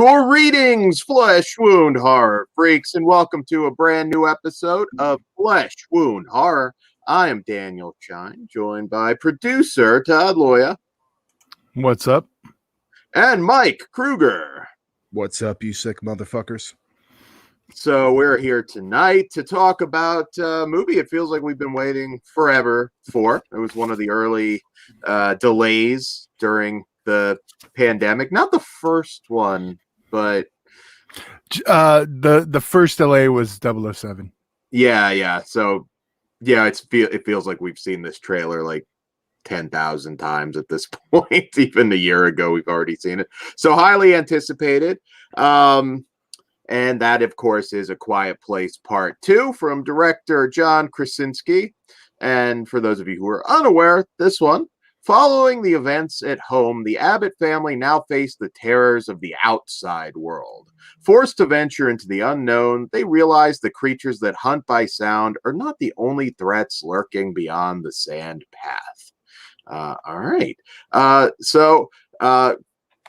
Greetings, flesh wound horror freaks, and welcome to a brand new episode of Flesh Wound Horror. I am Daniel Shine, joined by producer Todd Loya. What's up? And Mike Kruger. What's up, you sick motherfuckers? So we're here tonight to talk about a movie it feels like we've been waiting forever for. It was one of the early delays during the pandemic. Not the first one, but the first delay was 007. Yeah. So yeah, it feels like we've seen this trailer like 10,000 times at this point. Even a year ago, we've already seen it. So highly anticipated. And that, of course, is A Quiet Place Part 2 from director John Krasinski. And for those of you who are unaware, this one, following the events at home, the Abbott family now face the terrors of the outside world. Forced to venture into the unknown, they realize the creatures that hunt by sound are not the only threats lurking beyond the sand path. All right. So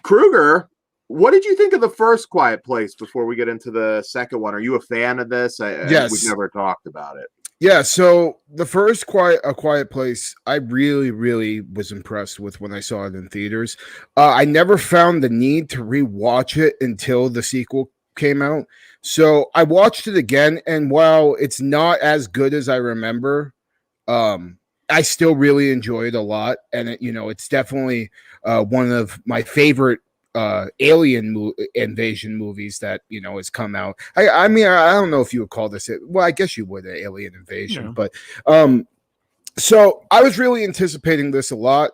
Kruger, what did you think of the first Quiet Place before we get into the second one? Are you a fan of this? Yes. We've never talked about it. Yeah, so the first A Quiet Place, I really was impressed with when I saw it in theaters. I never found the need to rewatch it until the sequel came out. So I watched it again, and while it's not as good as I remember, I still really enjoy it a lot. And it's definitely one of my favorite alien invasion movies that has come out. I mean, I don't know if you would call this it. Well, I guess you would, an alien invasion. Yeah. But so I was really anticipating this a lot,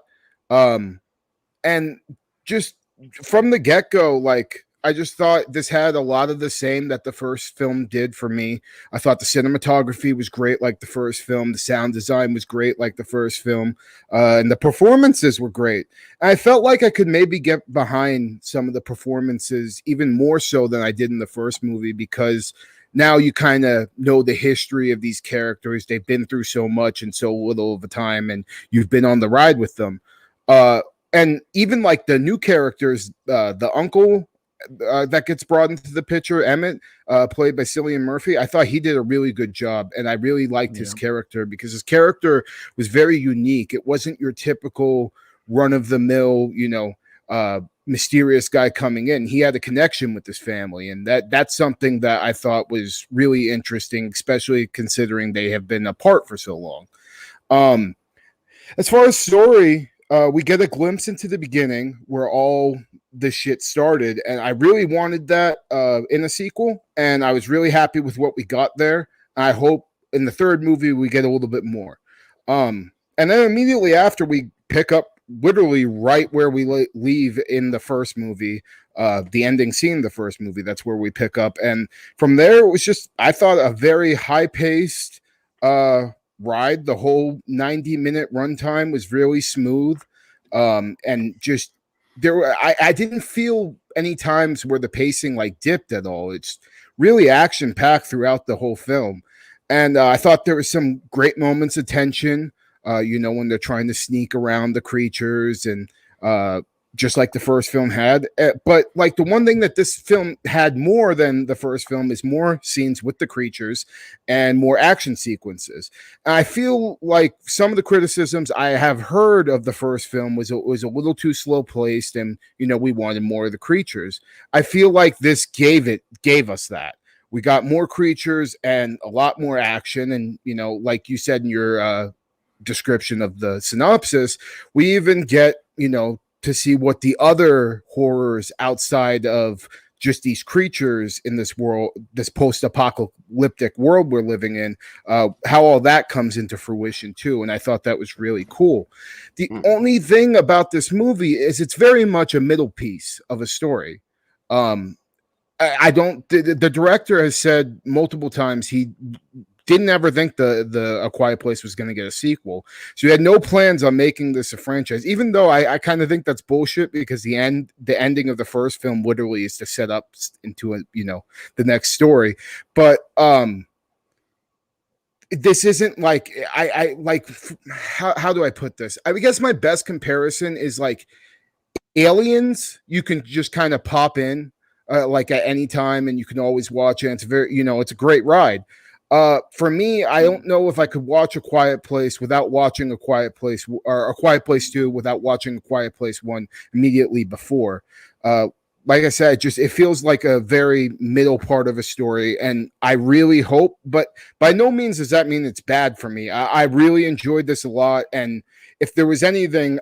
and just from the get-go, like, I just thought this had a lot of the same that the first film did for me. I thought the cinematography was great like the first film. The sound design was great like the first film. And the performances were great. And I felt like I could maybe get behind some of the performances even more so than I did in the first movie, because now you kind of know the history of these characters. They've been through so much in so little of a time, and you've been on the ride with them. And even like the new characters, the uncle that gets brought into the picture, Emmett, played by Cillian Murphy, I thought he did a really good job, and I really liked his character because his character was very unique. It wasn't your typical run-of-the-mill, mysterious guy coming in. He had a connection with his family, and that's something that I thought was really interesting, especially considering they have been apart for so long. As far as story, we get a glimpse into the beginning where all this shit started, and I really wanted that in a sequel, and I was really happy with what we got there. I hope in the third movie we get a little bit more. And then immediately after, we pick up literally right where we leave in the first movie, the ending scene of the first movie. That's where we pick up, and from there it was just, I thought, a very high-paced ride. The whole 90-minute runtime was really smooth, and just I didn't feel any times where the pacing like dipped at all. It's really action packed throughout the whole film, and I thought there was some great moments of tension. When they're trying to sneak around the creatures, and just like the first film had. But like the one thing that this film had more than the first film is more scenes with the creatures and more action sequences. And I feel like some of the criticisms I have heard of the first film was a little too slow placed, and we wanted more of the creatures. I feel like this gave us that. We got more creatures and a lot more action, and like you said in your description of the synopsis, we even get to see what the other horrors outside of just these creatures in this world, this post-apocalyptic world we're living in, how all that comes into fruition too. And I thought that was really cool. The only thing about this movie is it's very much a middle piece of a story. The director has said multiple times he didn't ever think the A Quiet Place was going to get a sequel. So he had no plans on making this a franchise, even though I kind of think that's bullshit, because the ending of the first film literally is to set up into the next story. But this isn't like, I like, how do I put this? I guess my best comparison is like Aliens. You can just kind of pop in like at any time, and you can always watch it. It's very, it's a great ride. For me, I don't know if I could watch A Quiet Place without watching A Quiet Place or A Quiet Place 2 without watching A Quiet Place 1 immediately before. Like I said, just it feels like a very middle part of a story, and I really hope, but by no means does that mean it's bad for me. I really enjoyed this a lot, and if there was anything,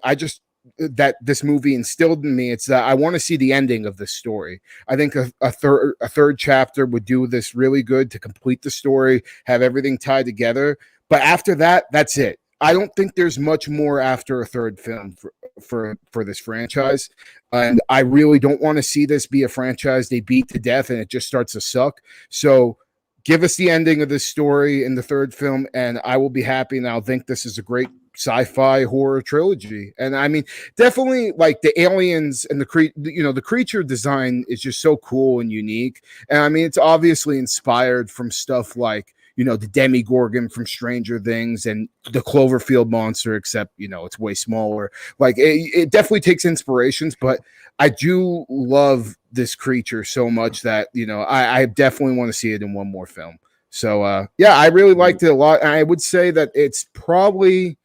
that this movie instilled in me, it's that I want to see the ending of this story. I think a third chapter would do this really good to complete the story, have everything tied together. But after that, that's it. I don't think there's much more after a third film for this franchise, and I really don't want to see this be a franchise they beat to death and it just starts to suck. So give us the ending of this story in the third film, and I will be happy. And I'll think this is a great sci-fi horror trilogy. And I mean, definitely like the aliens and the creature design is just so cool and unique. And I mean, it's obviously inspired from stuff like, the Demigorgon from Stranger Things and the Cloverfield monster, except, it's way smaller. Like it definitely takes inspirations, but I do love this creature so much that, I definitely want to see it in one more film. So, yeah, I really liked it a lot. And I would say that it's probably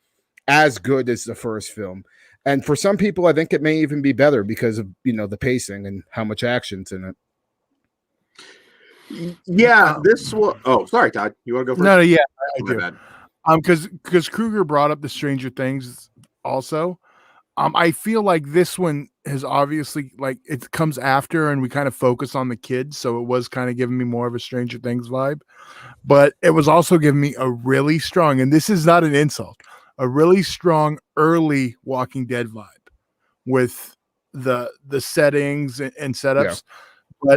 as good as the first film. And for some people, I think it may even be better because of, the pacing and how much action's in it. Yeah, this was. Oh, sorry, Todd. You want to go first? No, yeah, I My do. bad. Because Kruger brought up the Stranger Things also. I feel like this one has obviously, like, it comes after and we kind of focus on the kids, so it was kind of giving me more of a Stranger Things vibe. But it was also giving me a really strong, and this is not an insult, a really strong early Walking Dead vibe with the settings and setups. Yeah.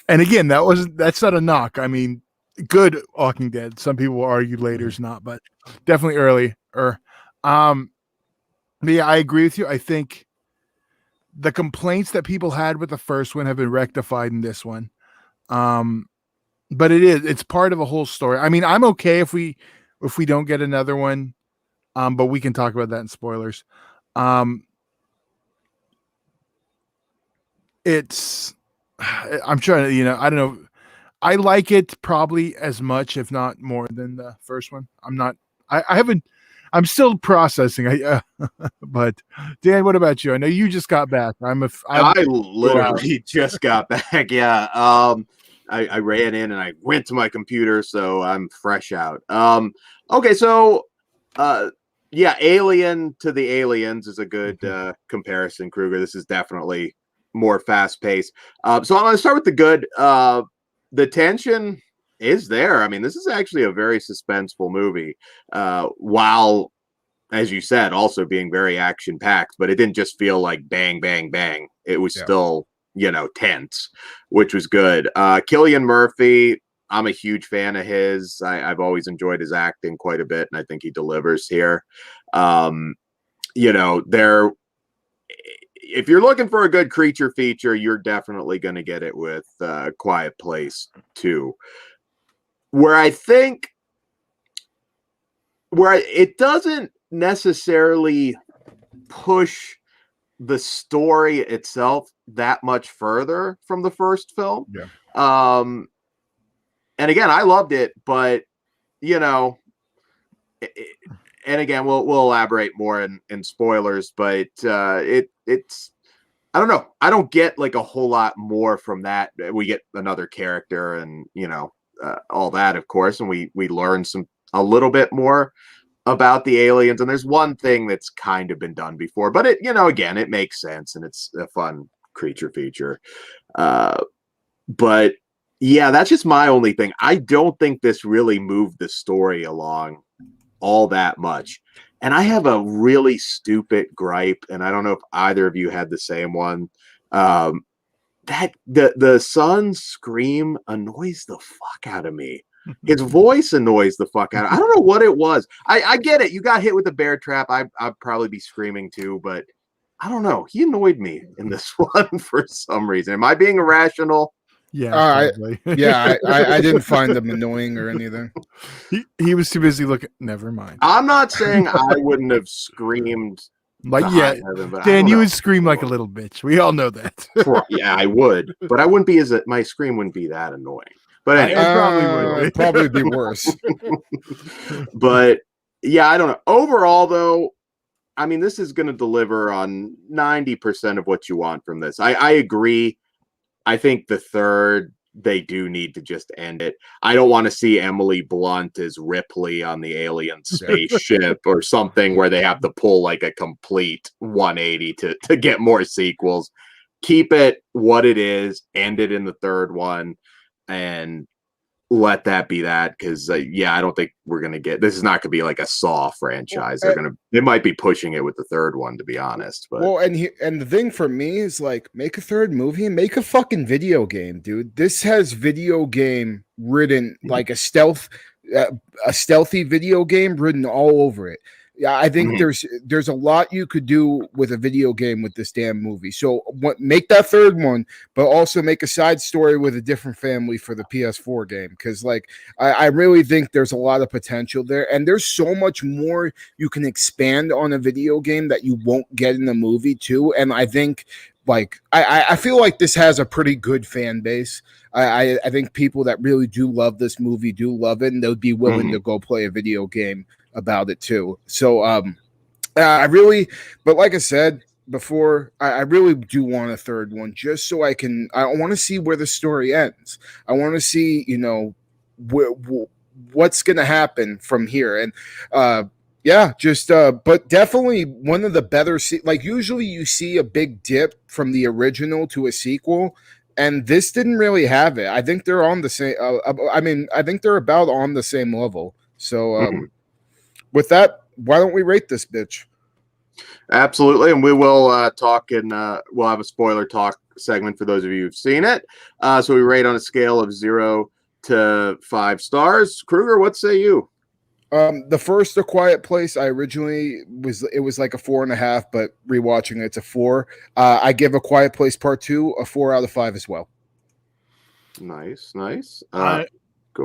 And again, that's not a knock. I mean, good Walking Dead. Some people will argue later's not, but definitely early. But yeah, I agree with you. I think the complaints that people had with the first one have been rectified in this one. But it's part of a whole story. I mean, I'm okay if we don't get another one. But we can talk about that in spoilers. I'm trying to, I don't know. I like it probably as much, if not more, than the first one. I'm still processing. But Dan, what about you? I know you just got back. I literally just got back. Yeah. I ran in and I went to my computer, so I'm fresh out. Okay. So, yeah, Alien to the Aliens is a good comparison, Kruger. This is definitely more fast paced. So I'm going to start with the good. The tension is there. I mean, this is actually a very suspenseful movie, while, as you said, also being very action packed, but it didn't just feel like bang, bang, bang. It was still, tense, which was good. Cillian Murphy, I'm a huge fan of his. I've always enjoyed his acting quite a bit, and I think he delivers here. If you're looking for a good creature feature, you're definitely going to get it with Quiet Place 2. Where it doesn't necessarily push the story itself that much further from the first film. Yeah. And again, I loved it, but and again, we'll elaborate more in spoilers, but it's I don't know. I don't get like a whole lot more from that. We get another character and all that, of course, and we learn a little bit more about the aliens. And there's one thing that's kind of been done before, but it again, it makes sense and it's a fun creature feature. But yeah, that's just my only thing. I don't think this really moved the story along all that much. And I have a really stupid gripe, and I don't know if either of you had the same one. That the son's scream annoys the fuck out of me. His voice annoys the fuck out. I don't know what it was. I get it. You got hit with a bear trap. I'd probably be screaming too, but I don't know. He annoyed me in this one for some reason. Am I being irrational? Yeah, I didn't find him annoying or anything. He was too busy looking. Never mind. I'm not saying I wouldn't have screamed Like, to yeah, high heaven, but I Dan, don't you know. would scream like a little bitch. We all know that. Yeah, I would, but I wouldn't be my scream wouldn't be that annoying. But anyway, It probably would be. Probably be worse. but yeah, I don't know. Overall, though, I mean, this is going to deliver on 90% of what you want from this. I agree. I think the third, they do need to just end it. I don't want to see Emily Blunt as Ripley on the alien spaceship or something where they have to pull like a complete 180 to get more sequels. Keep it what it is, end it in the third one, and let that be that. Because yeah, I don't think we're gonna get this. Is not gonna be like a Saw franchise. They might be pushing it with the third one, to be honest. But well, and the thing for me is like, make a third movie and make a fucking video game, dude. This has video game written, like a stealthy video game written all over it. Yeah, I think there's a lot you could do with a video game with this damn movie. So make that third one, but also make a side story with a different family for the PS4 game. Because like I really think there's a lot of potential there, and there's so much more you can expand on a video game that you won't get in the movie too. And I think like I feel like this has a pretty good fan base. I think people that really do love this movie do love it, and they'll be willing to go play a video game about it too. So I really, but like I said before, I really do want a third one just so I want to see where the story ends. I want to see, you know, what's going to happen from here. And yeah, just but definitely one of the better like usually you see a big dip from the original to a sequel, and this didn't really have it. I think they're on the same I think they're about on the same level. So with that, why don't we rate this bitch? Absolutely, and we will talk and we'll have a spoiler talk segment for those of you who've seen it. So we rate on a scale of 0 to 5 stars. Kruger, what say you? The first A Quiet Place, I originally was like a 4.5, but rewatching it's a 4. I give A Quiet Place Part 2 a 4 out of 5 as well. Nice. Go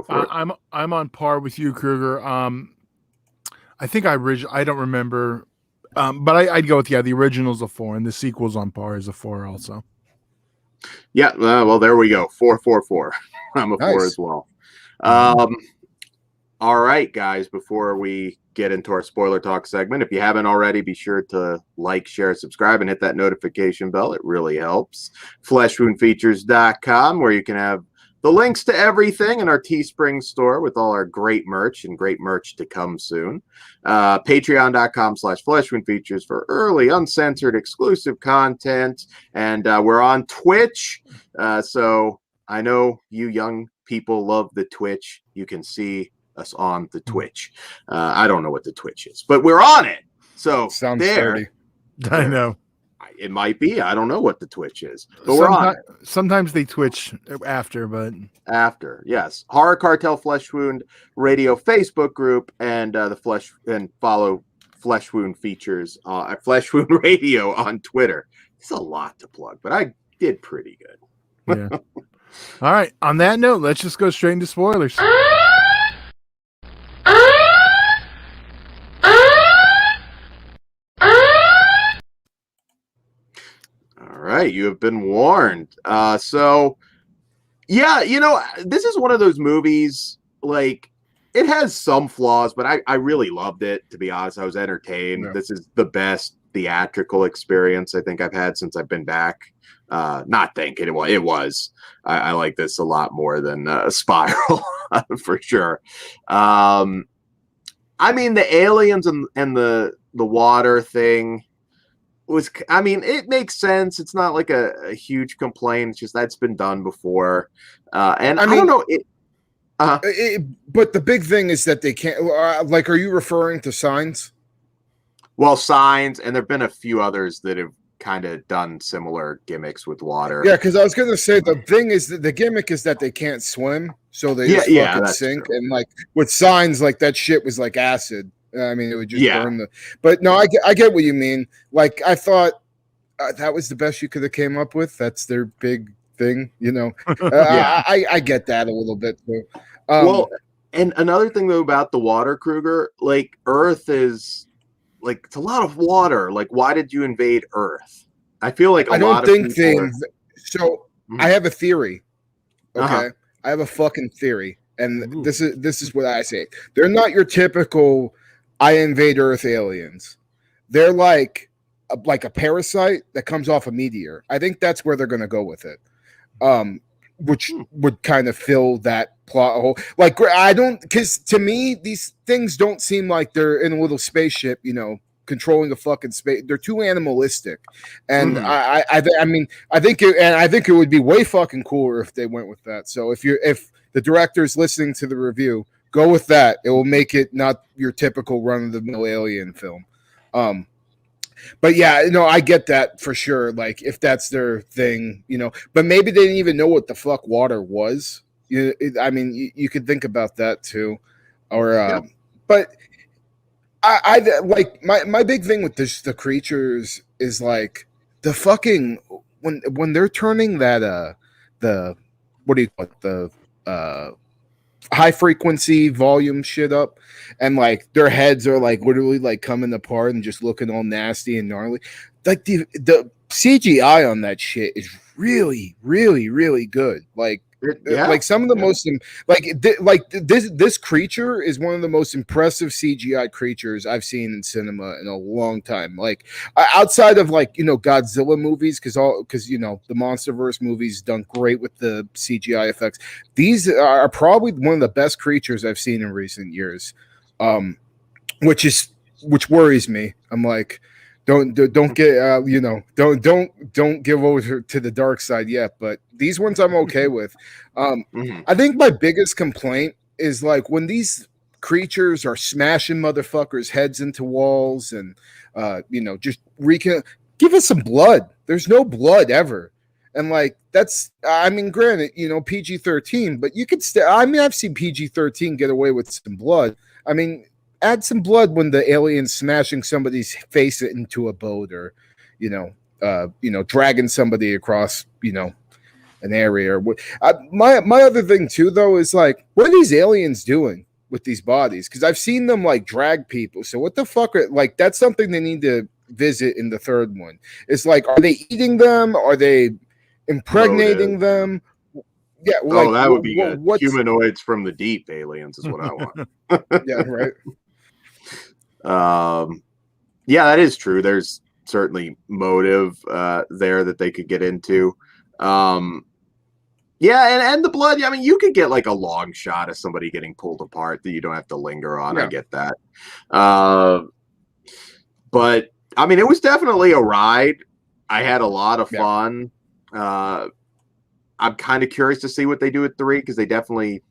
for it. I'm on par with you, Kruger. I think I don't remember, but I'd go with the original's a 4, and the sequel's on par as a 4 also. Yeah, well, there we go. 4, 4, 4. I'm a 4 as well. All right, guys, before we get into our spoiler talk segment, if you haven't already, be sure to like, share, subscribe, and hit that notification bell. It really helps. FleshwoundFeatures.com, where you can have the links to everything in our Teespring store with all our great merch and great merch to come soon. Patreon.com/FleshwoundFeatures for early, uncensored, exclusive content. And we're on Twitch. So I know you young people love the Twitch. You can see us on the Twitch. I don't know what the Twitch is, but we're on it. So sounds there. dirty. I know. It might be. I don't know what the Twitch is, but we're on. Sometimes they twitch after, but after, yes. Horror Cartel Flesh Wound Radio Facebook group and follow Flesh Wound Features, Flesh Wound Radio on Twitter. It's a lot to plug, but I did pretty good. Yeah. All right. On that note, let's just go straight into spoilers. All right, you have been warned. So, yeah, you know, this is one of those movies, like, it has some flaws, but I really loved it, to be honest. I was entertained. Yeah. This is the best theatrical experience I think I've had since I've been back. Not thinking it was. I like this a lot more than Spiral, for sure. I mean, the aliens and the water thing was, I mean, it makes sense. It's not like a huge complaint. It's just that's been done before. And I don't know. But the big thing is that they can't, like, are you referring to Signs? Well, Signs, and there have been a few others that have kind of done similar gimmicks with water. Yeah, because I was going to say the thing is that the gimmick is that they can't swim, so they just fucking sink. True. And like with Signs, like that shit was like acid. I mean, it would just burn the. But no, I get what you mean. Like I thought that was the best you could have came up with. That's their big thing, you know. I get that a little bit too. Well, and another thing though about the water, Kruger, like Earth is like it's a lot of water. Like, why did you invade Earth? I feel like I don't think they. So I have a theory. Okay, I have a fucking theory, and this is what I say. They're not your typical "I invade Earth" aliens. They're like a parasite that comes off a meteor. I think that's where they're going to go with it. Which would kind of fill that plot hole. Like, I don't, because to me, these things don't seem like they're in a little spaceship, you know, controlling the fucking space. They're too animalistic, and I mean, I think it would be way fucking cooler if they went with that. So if the director's listening to the review, go with that. It will make it not your typical run of the mill alien film. But yeah, no, I get that for sure. Like, if that's their thing, you know, but maybe they didn't even know what the fuck water was. I mean, you could think about that too, or but I like my big thing with the creatures is like the fucking when they're turning that the what do you call it, the high frequency volume shit up, and like their heads are like literally like coming apart and just looking all nasty and gnarly. Like the CGI on that shit is really really good. Like like some of the most this creature is one of the most impressive CGI creatures I've seen in cinema in a long time. Like outside of like, you know, Godzilla movies, because you know the MonsterVerse movies done great with the CGI effects. These are probably one of the best creatures I've seen in recent years, which worries me. I'm like, don't get you know, don't give over to the dark side yet, but these ones I'm okay with. I think my biggest complaint is like when these creatures are smashing motherfuckers' heads into walls and you know, just give us some blood. There's no blood ever. And like that's, I mean, granted, you know, PG-13, but you could I mean, I've seen PG-13 get away with some blood. I mean, add some blood when the alien's smashing somebody's face into a boat, or you know, dragging somebody across, you know, an area. Or my other thing too, though, is like, what are these aliens doing with these bodies? Because I've seen them like drag people. So what the fuck like, that's something they need to visit in the third one. It's like, are they eating them? Are they impregnating them? Yeah, like, that would be good. Humanoids from the deep aliens is what I want. Yeah, right. Yeah, that is true. There's certainly motive there that they could get into. Yeah, and the blood. I mean, you could get like a long shot of somebody getting pulled apart that you don't have to linger on. Yeah. I get that. But I mean, it was definitely a ride. I had a lot of fun. I'm kind of curious to see what they do at 3, because they definitely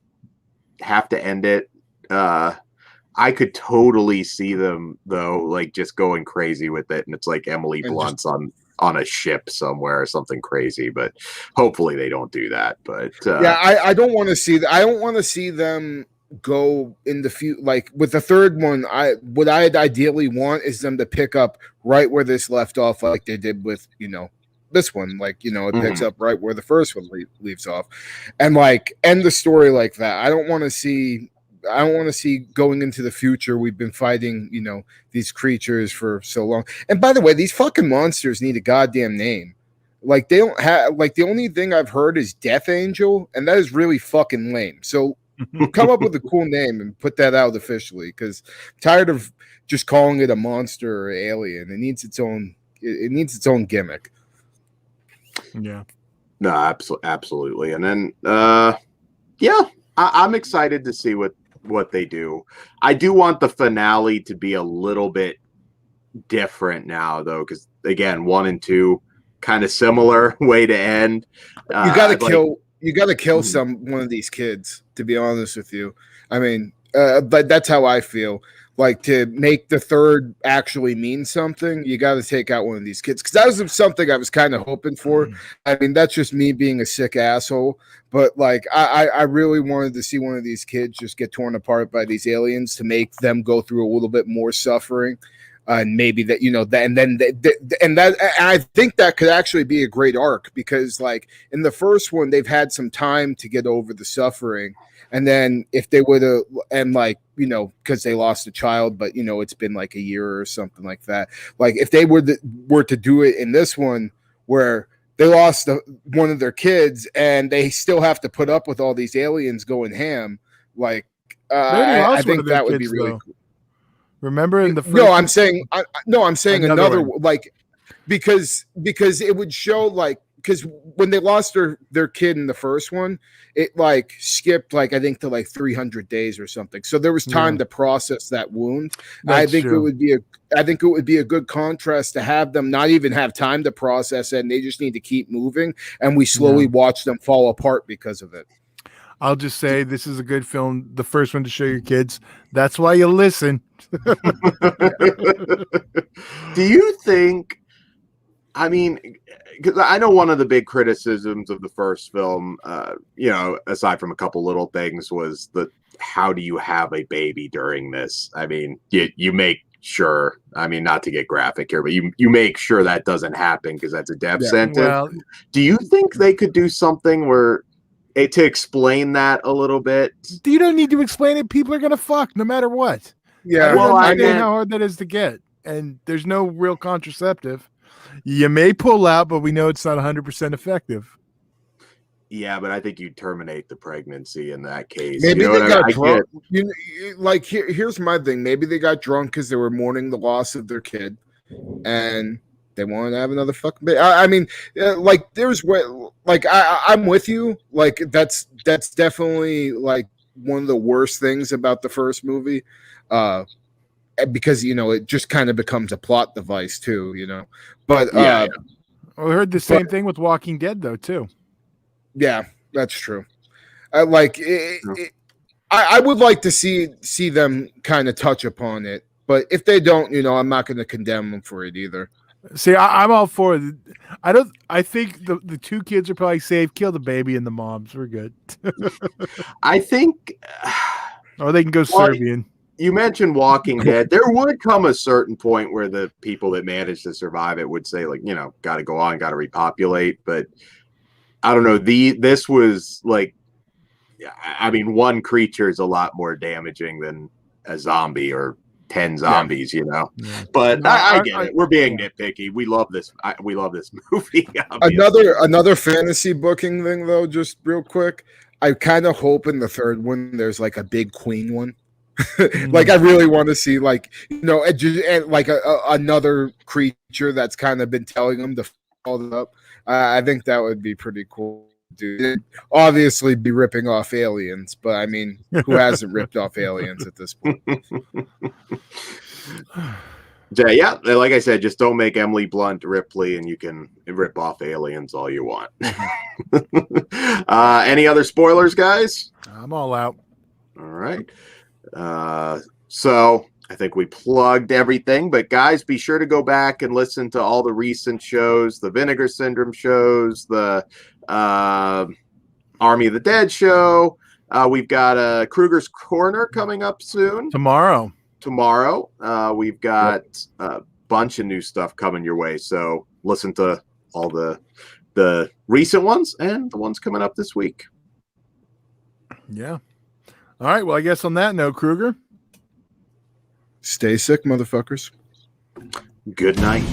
have to end it. I could totally see them though, like just going crazy with it, and it's like Emily Blunt's on a ship somewhere or something crazy. But hopefully they don't do that. But yeah, I don't want to see that. I don't want to see them go in the future. Like with the third one, what I'd ideally want is them to pick up right where this left off, like they did with, you know, this one. Like, you know, it picks up right where the first one leaves off, and like end the story like that. I don't want to see going into the future. We've been fighting, you know, these creatures for so long. And by the way, these fucking monsters need a goddamn name. Like they don't have, like the only thing I've heard is Death Angel, and that is really fucking lame. So come up with a cool name and put that out officially, because I'm tired of just calling it a monster or alien. It needs its own. It needs its own gimmick. Yeah. No, absolutely. And then, yeah, I'm excited to see what they do. I do want the finale to be a little bit different now, though, because again, 1 and 2 kind of similar way to end. You got to kill. You got to kill one of these kids. To be honest with you, I mean, but that's how I feel. Like, to make the third actually mean something, you got to take out one of these kids, because that was something I was kind of hoping for. I mean, that's just me being a sick asshole, but like I really wanted to see one of these kids just get torn apart by these aliens to make them go through a little bit more suffering. And maybe that, that, and then and I think that could actually be a great arc, because like in the first one they've had some time to get over the suffering, and then if they would have, and like because they lost a child, but it's been like a year or something like that, like if they were to do it in this one where they lost one of their kids and they still have to put up with all these aliens going ham, like I think that would be really cool. Remember in the first no, I'm saying another one. Like because it would show, like, because when they lost their kid in the first one, it like skipped like I think to like 300 days or something. So there was time to process that wound. I think it would be a good contrast to have them not even have time to process it, and they just need to keep moving, and we slowly watch them fall apart because of it. I'll just say this is a good film, the first one to show your kids. That's why you listen. Do you think, I mean, because I know one of the big criticisms of the first film, aside from a couple little things, was how do you have a baby during this? I mean, you make sure, I mean, not to get graphic here, but you make sure that doesn't happen because that's a death sentence. Well, do you think they could do something where to explain that a little bit? You don't need to explain it. People are gonna fuck no matter what. Yeah, well, I know how hard that is to get, and there's no real contraceptive. You may pull out, but we know it's not 100% effective. Yeah, but I think you terminate the pregnancy in that case. Maybe they got drunk. Like here's my thing. Maybe they got drunk because they were mourning the loss of their kid, and they want to have another fucking baby. I mean, like there's like I'm with you. Like that's definitely like one of the worst things about the first movie, because it just kind of becomes a plot device too. But we heard the same thing with Walking Dead though too. Yeah, that's true. I would like to see them kind of touch upon it, but if they don't, I'm not going to condemn them for it either. See, I'm all for it. I think the two kids are probably safe. Kill the baby and the moms. We're good. I think. Or they can go Serbian. You mentioned Walking Dead. There would come a certain point where the people that managed to survive it would say, like, got to go on, got to repopulate. But I don't know. This was like, I mean, one creature is a lot more damaging than a zombie or 10 zombies, Yeah. But I get it. We're being nitpicky. We love this. We love this movie. Another fantasy booking thing, though, just real quick. I kind of hope in the third one there's like a big queen one. Like I really want to see like like another creature that's kind of been telling them to follow it up. I think that would be pretty cool. Dude, obviously be ripping off aliens, but I mean, who hasn't ripped off aliens at this point? Yeah, like I said, just don't make Emily Blunt Ripley, and you can rip off aliens all you want. Any other spoilers, guys? I'm all out. All right. So I think we plugged everything, but guys, be sure to go back and listen to all the recent shows, the Vinegar Syndrome shows, the Army of the Dead show. We've got Kruger's Corner coming up soon. Tomorrow. We've got a bunch of new stuff coming your way. So listen to all the recent ones and the ones coming up this week. Yeah. All right. Well, I guess on that note, Kruger. Stay sick, motherfuckers. Good night.